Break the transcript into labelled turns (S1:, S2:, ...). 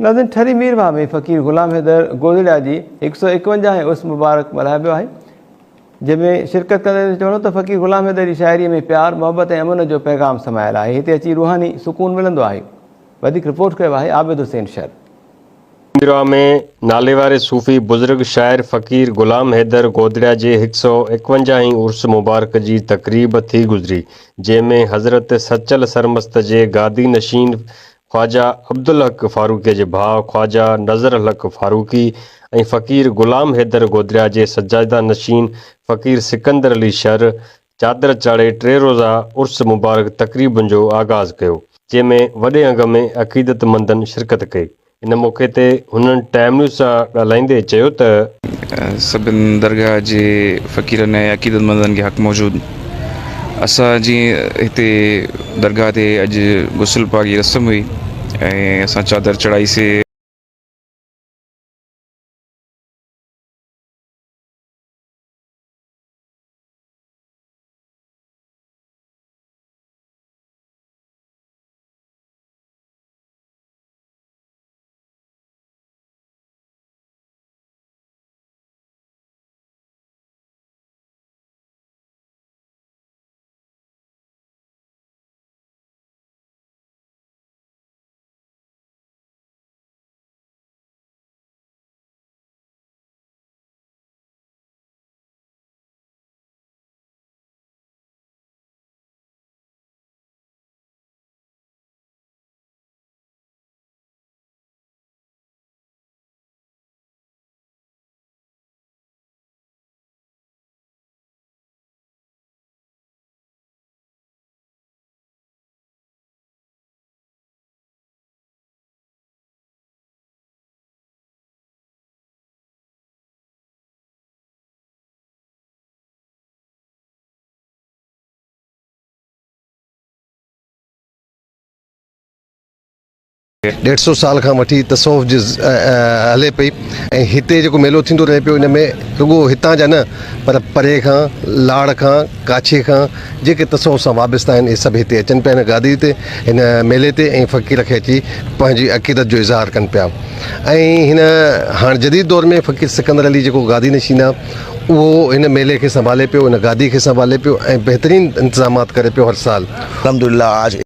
S1: नाज़रीन, ठरी मीरवा में फ़कीर ग़ुलाम हैदर गोदड़िया जी 151 उर्स मुबारक मल्हायो वियो आहे, जंहिंमें शिरकत कंदे चवणो त फ़कीर ग़ुलाम हैदर जी शाइरीअ में प्यार मोहब्बत ऐं अमन जो पैगाम समायल आहे। हिते अची रूहानी सुकून मिलंदो आहे। वधीक रिपोर्ट कयो आहे आबिद हुसैन शर।
S2: मीरवा में नाले वारे सूफ़ी बुज़ुर्ग शाइर फ़कीर ग़ुलाम हैदर गोदड़िया जे 151 उर्स मुबारक जी तक़रीब थी गुज़री, जंहिंमें हज़रत सचल सरमस्त जे गादी नशीन ख्वाजा अब्दुल हक फारूकी जे भाउ ख्वाजा नज़र हक फारूकी ऐं फ़कीर ग़ुलाम हैदर गोदड़िया जे सजादा नशीन फ़कीर सिकंदर अली शर चादर चाढ़े 3 रोज़ा उर्स मुबारक तक़रीबुनि जो आगाज़ कयो, जंहिंमें वॾे अंग में अक़ीदतमंदनि शिरकत कई। इन मौक़े ते हुननि टाइम न्यूज़ सां ॻाल्हाईंदे चयो त
S3: सभिनि दरगाह जे फ़क़ीरनि ऐं अक़ीदतमंदनि खे हक़ मौजूदु असां जीअं हिते दरगाह ते अॼु गुसल पाक जी रस्म हुई ऐं असां चादर चढ़ाईसीं।
S4: डेढ़ सौ साल खां वठी तसौफ़ जी हले पई ऐं हिते जेको मेलो थींदो रहे पियो, इन में रुगो हितां जा न पर परे खां लाड़ खां काछे खां जेके तसौफ़ सां वाबस्ता आहिनि इहे सभु हिते अचनि पिया हिन गादी ते, हिन मेले ते, ऐं फ़क़ीर खे अची पंहिंजी अक़ीदत जो इज़हार कनि पिया। ऐं हिन हाणे जदीद दौर में फ़क़ीर सिकंदर अली जेको गादी नशीन आहे उहो हिन मेले खे संभाले पियो, हिन गादी खे संभाले पियो ऐं बहितरीन इंतज़ामात करे पियो हर साल।
S5: अल्हम्दुलिल्लाह आज